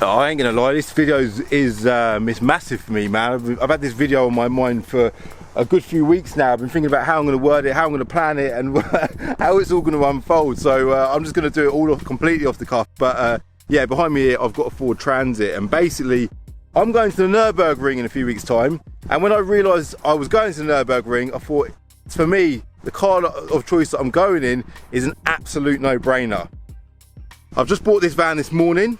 I ain't gonna lie, this video is it's massive for me, man. I've had this video on my mind for a good few weeks now. I've been thinking about how I'm gonna word it, how I'm gonna plan it, and how it's all gonna unfold. So I'm just gonna do it all completely off the cuff. But yeah, behind me here, I've got a Ford Transit, and basically, I'm going to the Nurburgring in a few weeks' time. And when I realised I was going to the Nurburgring, I thought, for me, the car of choice that I'm going in is an absolute no-brainer. I've just bought this van this morning.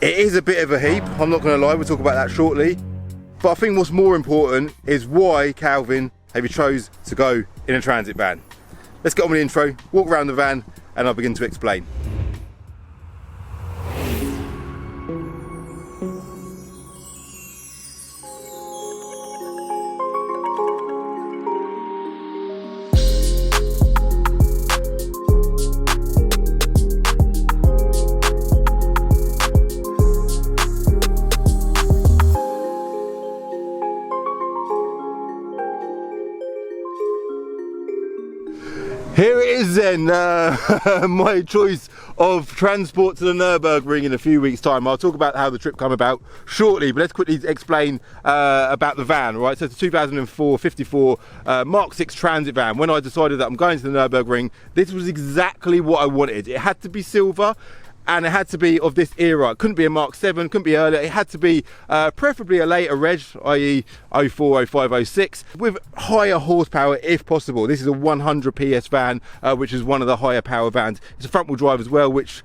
It is a bit of a heap, I'm not going to lie, we'll talk about that shortly. But I think what's more important is why, Calvin, have you chose to go in a transit van? Let's get on with the intro, walk around the van, and I'll begin to explain. Here it is then, my choice of transport to the Nurburgring in a few weeks' time. I'll talk about how the trip come about shortly, but let's quickly explain about the van, right? So it's a 2004 54 Mark 6 transit van. When I decided that I'm going to the Nurburgring, this was exactly what I wanted. It had to be silver, and it had to be of this era. It couldn't be a Mark 7, couldn't be earlier. It had to be preferably a later reg, i.e. 04, 05, 06, with higher horsepower if possible. This is a 100 PS van, which is one of the higher power vans. It's a front wheel drive as well, which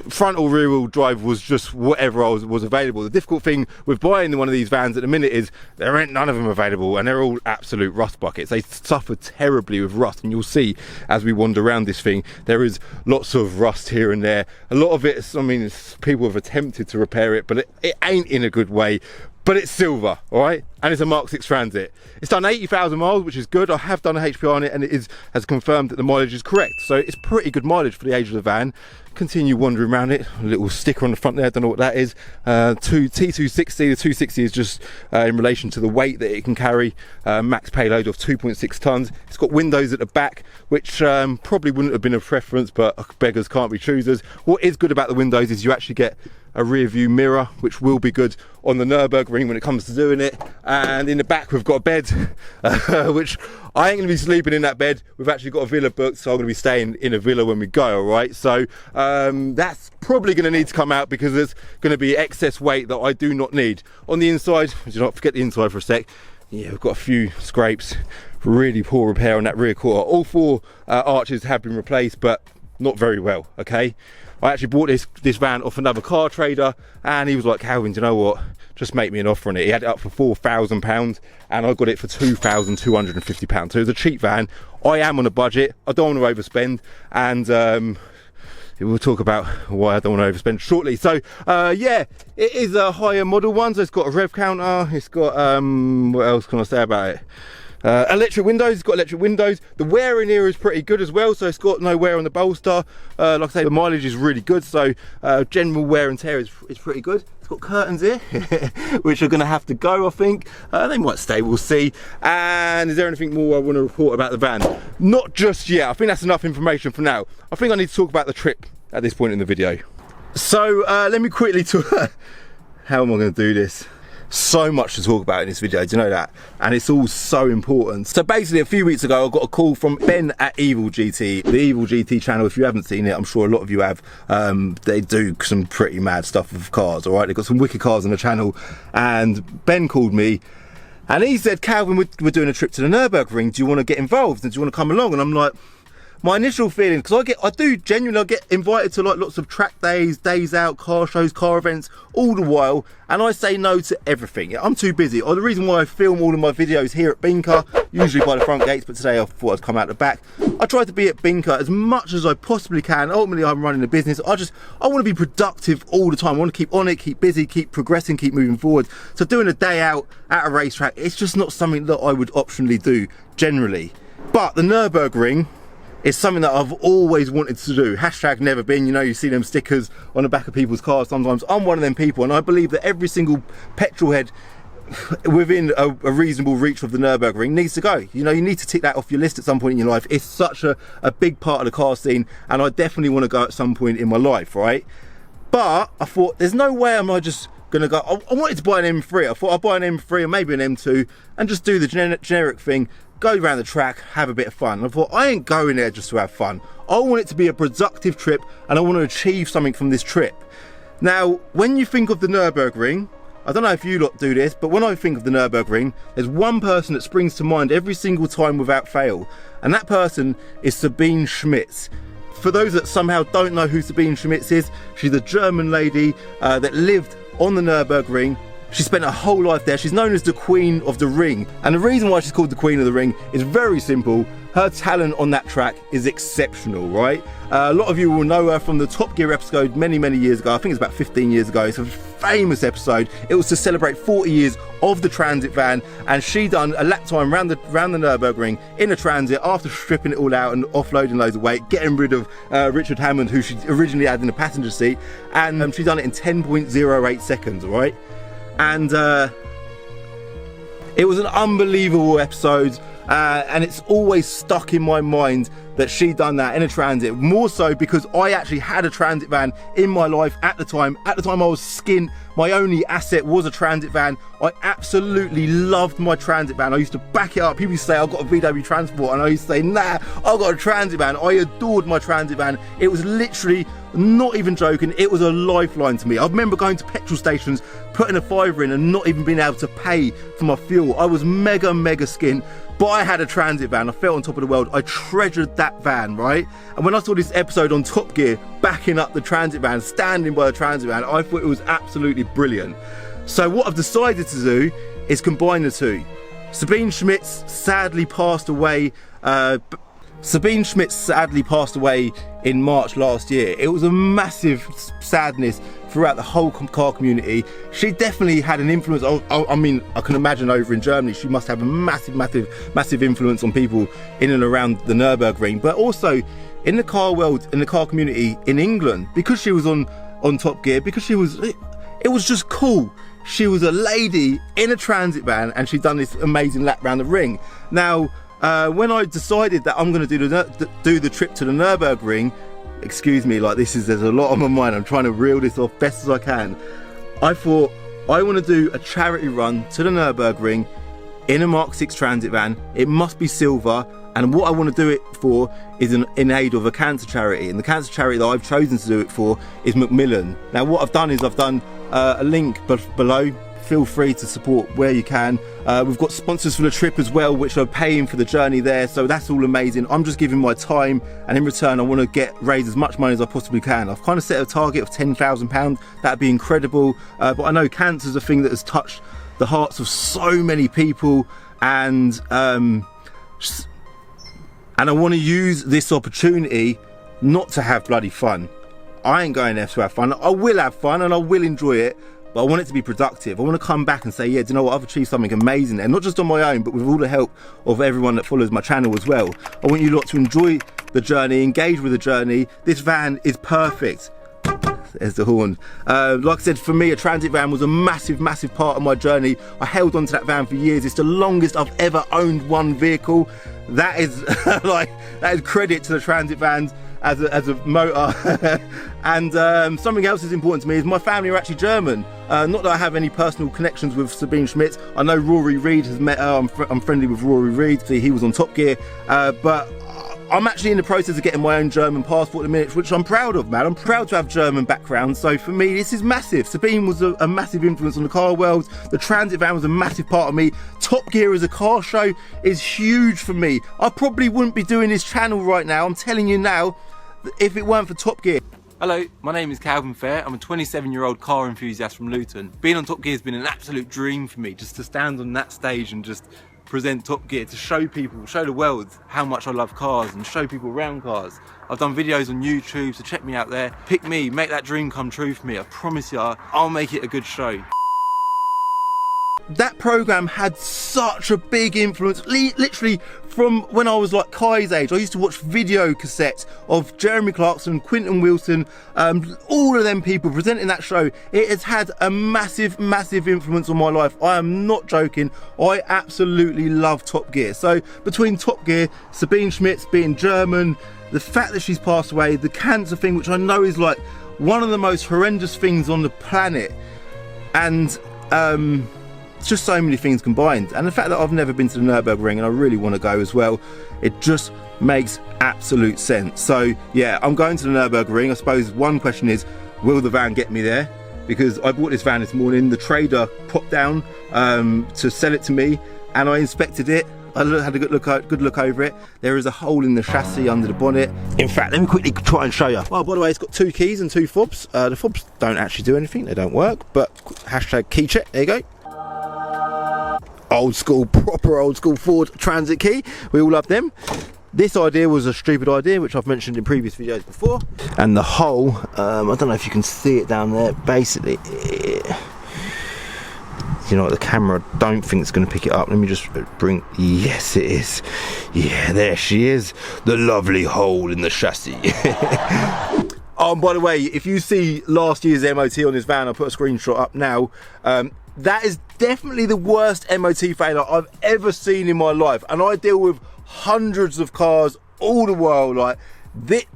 front or rear wheel drive was just whatever was available. The difficult thing with buying one of these vans at the minute is there ain't none of them available, and they're all absolute rust buckets. They suffer terribly with rust, and you'll see as we wander around this thing, there is lots of rust here and there. A lot of it, I mean, people have attempted to repair it, but it ain't in a good way. But it's silver, all right? And it's a Mark 6 Transit. It's done 80,000 miles, which is good. I have done a HPI on it, and it has confirmed that the mileage is correct. So it's pretty good mileage for the age of the van. Continue wandering around it. A little sticker on the front there, I don't know what that is. T260, the 260 is just in relation to the weight that it can carry. Max payload of 2.6 tons. It's got windows at the back, which probably wouldn't have been a preference, but beggars can't be choosers. What is good about the windows is you actually get a rear view mirror, which will be good on the Nurburgring when it comes to doing it. And in the back we've got a bed, which I ain't gonna be sleeping in that bed. We've actually got a villa booked, so I'm gonna be staying in a villa when we go, all right? So that's probably gonna need to come out because there's gonna be excess weight that I do not need. On the inside, do not forget the inside for a sec. Yeah, we've got a few scrapes, really poor repair on that rear quarter. All four arches have been replaced, but not very well, okay? I actually bought this van off another car trader, and he was like, Calvin, do you know what? Just make me an offer on it. He had it up for £4,000, and I got it for £2,250. So it was a cheap van. I am on a budget. I don't want to overspend, and we'll talk about why I don't want to overspend shortly. So yeah, it is a higher model one. So it's got a rev counter. It's got what else can I say about it? Electric windows. It's got electric windows. The wear in here is pretty good as well, so it's got no wear on the bolster. Like I say, the mileage is really good, so general wear and tear is pretty good. It's got curtains here, which are going to have to go, I think. They might stay, we'll see. And is there anything more I want to report about the van? Not just yet. I think that's enough information for now. I think I need to talk about the trip at this point in the video. So let me quickly talk. How am I going to do this? So much to talk about in this video, do you know that? And it's all so important. So basically a few weeks ago I got a call from Ben at Evil GT. The Evil GT channel, if you haven't seen it, I'm sure a lot of you have. They do some pretty mad stuff with cars, all right? They've got some wicked cars on the channel. And Ben called me and he said, Calvin, we're doing a trip to the Nurburgring. Do you want to get involved? And do you want to come along? And I'm like, my initial feeling, because I do genuinely get invited to like lots of track days, days out, car shows, car events, all the while, and I say no to everything. I'm too busy. The reason why I film all of my videos here at Binker, usually by the front gates, but today I thought I'd come out the back. I try to be at Binker as much as I possibly can. Ultimately, I'm running a business. I want to be productive all the time. I want to keep on it, keep busy, keep progressing, keep moving forward. So doing a day out at a racetrack, it's just not something that I would optionally do generally. But the Nurburgring is something that I've always wanted to do. Hashtag never been. You know, you see them stickers on the back of people's cars sometimes. I'm one of them people, and I believe that every single petrol head within a reasonable reach of the Nurburgring needs to go. You know, you need to tick that off your list at some point in your life. It's such a big part of the car scene, and I definitely want to go at some point in my life, right? But I thought, there's no way am I just gonna go. I wanted to buy an M3. I thought I'd buy an M3 or maybe an M2 and just do the generic thing, go around the track, have a bit of fun. I thought, I ain't going there just to have fun. I want it to be a productive trip and I want to achieve something from this trip. Now, when you think of the Nurburgring, I don't know if you lot do this, but when I think of the Nurburgring, there's one person that springs to mind every single time without fail, and that person is Sabine Schmitz. For those that somehow don't know who Sabine Schmitz is, she's a German lady that lived on the Nurburgring. She spent her whole life there. She's known as the Queen of the Ring. And the reason why she's called the Queen of the Ring is very simple. Her talent on that track is exceptional, right? A lot of you will know her from the Top Gear episode many, many years ago. I think it's about 15 years ago. It's a famous episode. It was to celebrate 40 years of the transit van, and she done a lap time round the Nurburgring in a transit after stripping it all out and offloading loads of weight, getting rid of Richard Hammond, who she originally had in the passenger seat, and she done it in 10.08 seconds, right? And it was an unbelievable episode, and it's always stuck in my mind that she done that in a transit, more so because I actually had a transit van in my life at the time. At the time I was skint, my only asset was a transit van. I absolutely loved my transit van. I used to back it up. People used to say, I've got a VW Transport, and I used to say, nah, I've got a transit van. I adored my transit van. It was literally, not even joking, it was a lifeline to me. I remember going to petrol stations, putting a fiver in and not even being able to pay for my fuel. I was mega skint, but I had a transit van. I felt on top of the world. I treasured that van, right? And when I saw this episode on Top Gear, backing up the transit van, standing by the transit van, I thought it was absolutely brilliant. So what I've decided to do is combine the two. Sabine Schmitz sadly passed away in March last year. It was a massive sadness throughout the whole car community. She definitely had an influence. I mean, I can imagine over in Germany, she must have a massive influence on people in and around the Nurburgring, but also in the car world, in the car community in England, because she was on Top Gear, because it was just cool. She was a lady in a transit van and she'd done this amazing lap around the ring. Now, when I decided that I'm going to do the trip to the Nurburgring, excuse me, like there's a lot on my mind. I'm trying to reel this off best as I can. I thought I want to do a charity run to the Nurburgring in a Mark 6 transit van. It must be silver, and what I want to do it for is in aid of a cancer charity, and the cancer charity that I've chosen to do it for is Macmillan. Now what I've done is I've done a link below. Feel free to support where you can. We've got sponsors for the trip as well, which are paying for the journey there, so that's all amazing. I'm just giving my time, and in return I want to raise as much money as I possibly can. I've kind of set a target of £10,000. That'd be incredible, but I know cancer is a thing that has touched the hearts of so many people, and I want to use this opportunity not to have bloody fun. I ain't going there to have fun. I will have fun and I will enjoy it, but I want it to be productive. I want to come back and say, yeah, do you know what, I've achieved something amazing there, not just on my own, but with all the help of everyone that follows my channel as well. I want you lot to enjoy the journey, engage with the journey. This van is perfect. There's the horn. Like I said, for me, a transit van was a massive part of my journey. I held on to that van for years. It's the longest I've ever owned one vehicle. That is that is credit to the transit vans as a motor. And something else that's important to me is my family are actually German. Not that I have any personal connections with Sabine Schmitz. I know Rory Reid has met her. I'm friendly with Rory Reid. See, he was on Top Gear. But I'm actually in the process of getting my own German passport at the minute, which I'm proud of, man. I'm proud to have German background, so for me this is massive. Sabine was a massive influence on the car world. The transit van was a massive part of me. Top Gear as a car show is huge for me. I probably wouldn't be doing this channel right now, I'm telling you now, if it weren't for Top Gear. Hello, my name is Calvin Fair. I'm a 27-year-old car enthusiast from Luton. Being on Top Gear has been an absolute dream for me, just to stand on that stage and just present Top Gear, to show people, show the world how much I love cars and show people around cars. I've done videos on YouTube, so check me out there. Pick me, make that dream come true for me. I promise you, I'll make it a good show. That programme had such a big influence, literally from when I was like Kai's age. I used to watch video cassettes of Jeremy Clarkson, Quinton Wilson, all of them people presenting that show. It has had a massive influence on my life. I am not joking. I absolutely love Top Gear. So between Top Gear, Sabine Schmitz being German, the fact that she's passed away, the cancer thing, which I know is like, one of the most horrendous things on the planet, and it's just so many things combined. And the fact that I've never been to the Nurburgring and I really want to go as well, it just makes absolute sense. So yeah, I'm going to the Nurburgring. I suppose one question is, will the van get me there? Because I bought this van this morning, the trader popped down to sell it to me, and I inspected it. I had a good look over it. There is a hole in the chassis under the bonnet. In fact, let me quickly try and show you. Well, by the way, it's got 2 keys and 2 fobs. The fobs don't actually do anything, they don't work, but hashtag key check, there you go. Old school, proper old school Ford Transit key. We all love them. This idea was a stupid idea, which I've mentioned in previous videos before. And the hole, I don't know if you can see it down there. Basically, you know what, the camera, I don't think it's going to pick it up. Let me just bring, yes it is. Yeah, there she is. The lovely hole in the chassis. Oh, and by the way, if you see last year's MOT on this van, I'll put a screenshot up now. That is definitely the worst MOT failure I've ever seen in my life. And I deal with hundreds of cars all the world. Like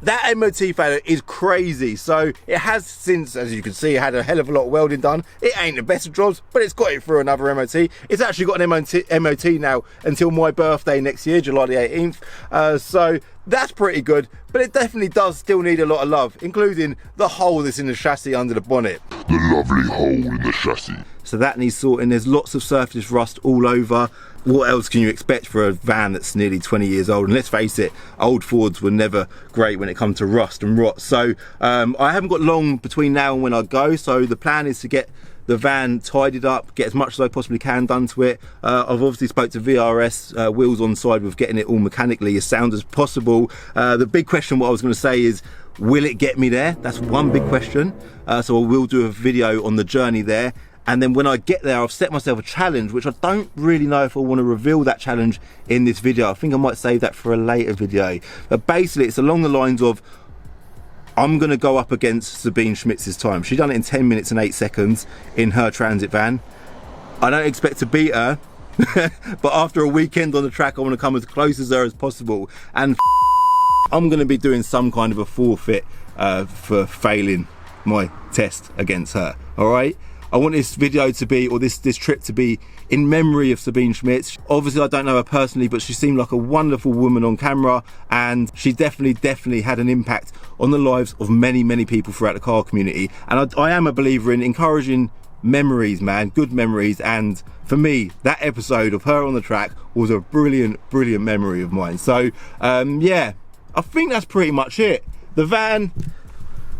that MOT failure is crazy. So it has since, as you can see, had a hell of a lot of welding done. It ain't the best of jobs, but it's got it through another MOT. It's actually got an MOT now until my birthday next year, July the 18th. So that's pretty good, but it definitely does still need a lot of love, including the hole that's in the chassis under the bonnet. The lovely hole in the chassis. So that needs sorting. There's lots of surface rust all over. What else can you expect for a van that's nearly 20 years old? And let's face it, old Fords were never great when it comes to rust and rot. So I haven't got long between now and when I go. So the plan is to get the van tidied up, get as much as I possibly can done to it. I've obviously spoke to VRS, wheels on side, with getting it all mechanically as sound as possible. The big question, what I was going to say is, will it get me there? That's one big question. So I will do a video on the journey there. And then when I get there, I've set myself a challenge, which I don't really know if I want to reveal that challenge in this video. I think I might save that for a later video. But basically, it's along the lines of, I'm going to go up against Sabine Schmitz's time. She done it in 10 minutes and 8 seconds in her transit van. I don't expect to beat her, but after a weekend on the track, I want to come as close as her as possible. And I'm going to be doing some kind of a forfeit for failing my test against her, all right? I want this video to be, or this trip to be, in memory of Sabine Schmitz. Obviously I don't know her personally, but she seemed like a wonderful woman on camera, and she definitely had an impact on the lives of many people throughout the car community. And I am a believer in encouraging memories, man, good memories. And for me, that episode of her on the track was a brilliant memory of mine. So yeah, I think that's pretty much it. The van,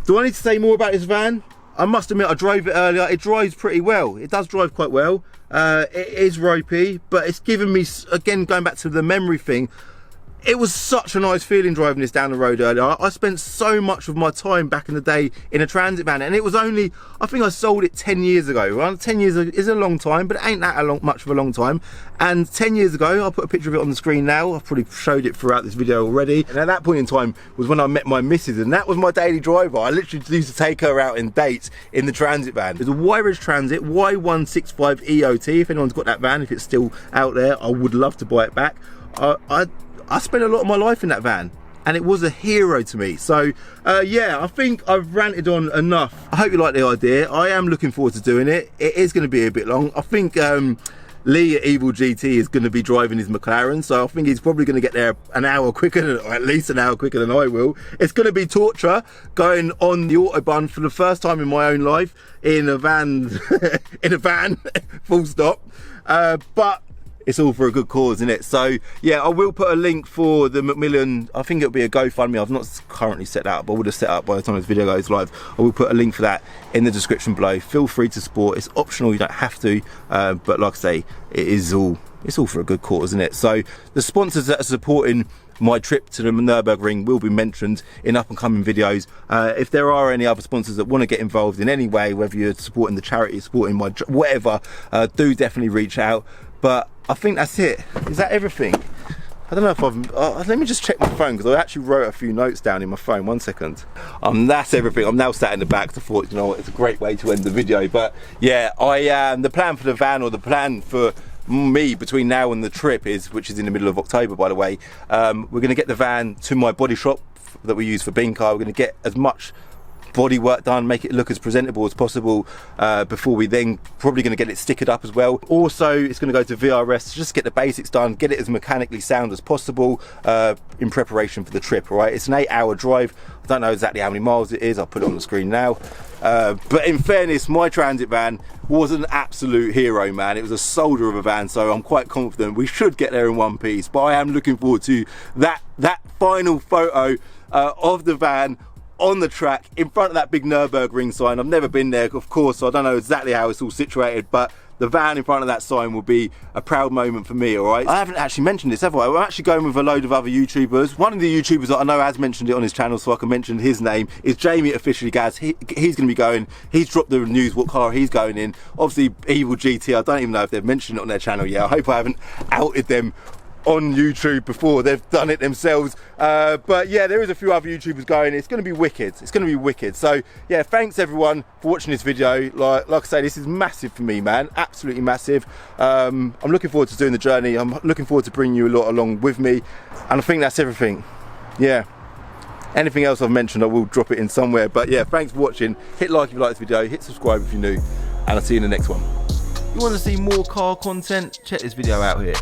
do I need to say more about this van? I must admit, I drove it earlier. It drives pretty well. It does drive quite well. It is ropey, but it's given me, again, going back to the memory thing, it was such a nice feeling driving this down the road earlier. I spent so much of my time back in the day in a transit van, and it was only, I think I sold it 10 years ago. Well, 10 years is a long time, but it ain't that much of a long time. And 10 years ago, I'll put a picture of it on the screen now. I've probably showed it throughout this video already. And at that point in time was when I met my missus, and that was my daily driver. I literally used to take her out in dates in the transit van. There's a Y-Ridge Transit Y165 EOT. If anyone's got that van, if it's still out there, I would love to buy it back. I spent a lot of my life in that van, and it was a hero to me. So yeah, I think I've ranted on enough. I hope you like the idea. I am looking forward to doing it. It is going to be a bit long. I think Lee at Evil GT is going to be driving his McLaren, so I think he's probably going to get there an hour quicker, or at least an hour quicker than I will. It's going to be torture going on the Autobahn for the first time in my own life in a van, full stop. But it's all for a good cause, isn't it? So yeah, I will put a link for the Macmillan. I think it'll be a GoFundMe. I've not currently set that up, but I would have set up by the time this video goes live. I will put a link for that in the description below. Feel free to support. It's optional, you don't have to, but like I say, it's all for a good cause, isn't it? So the sponsors that are supporting my trip to the Nurburgring will be mentioned in up and coming videos. If there are any other sponsors that want to get involved in any way, whether you're supporting the charity, supporting my whatever, do definitely reach out. But I think that's it. Is that everything? I don't know if I've, let me just check my phone, because I actually wrote a few notes down in my phone. 1 second. That's everything. I'm now sat in the back, so I thought, you know what, it's a great way to end the video. But yeah, the plan for the van, or the plan for me between now and the trip is, which is in the middle of October, by the way, we're going to get the van to my body shop that we use for Bean Car. We're going to get as much body work done, make it look as presentable as possible before we then probably going to get it stickered up as well. Also, it's going to go to VRS to just get the basics done, get it as mechanically sound as possible in preparation for the trip. All right, it's an 8-hour drive. I don't know exactly how many miles it is. I'll put it on the screen now. But in fairness, my transit van was an absolute hero, man. It was a soldier of a van, so I'm quite confident we should get there in one piece. But I am looking forward to that final photo of the van on the track in front of that big Nurburgring sign. I've never been there, of course, so I don't know exactly how it's all situated, but the van in front of that sign will be a proud moment for me, all right? I haven't actually mentioned this, have I? I'm actually going with a load of other YouTubers. One of the YouTubers that I know has mentioned it on his channel, so I can mention his name, is Jamie Officially Gaz. He's going to be going. He's dropped the news what car he's going in. Obviously, Evil GT, I don't even know if they've mentioned it on their channel yet. I hope I haven't outed them on YouTube before they've done it themselves, but yeah, there is a few other YouTubers going. It's going to be wicked. It's going to be wicked. So yeah, thanks everyone for watching this video. Like I say, this is massive for me, man, absolutely massive. I'm looking forward to doing the journey. I'm looking forward to bringing you a lot along with me, and I think that's everything. Yeah, anything else I've mentioned I will drop it in somewhere, but yeah, thanks for watching. Hit like if you like this video, hit subscribe if you're new, and I'll see you in the next one. You want to see more car content? Check this video out here.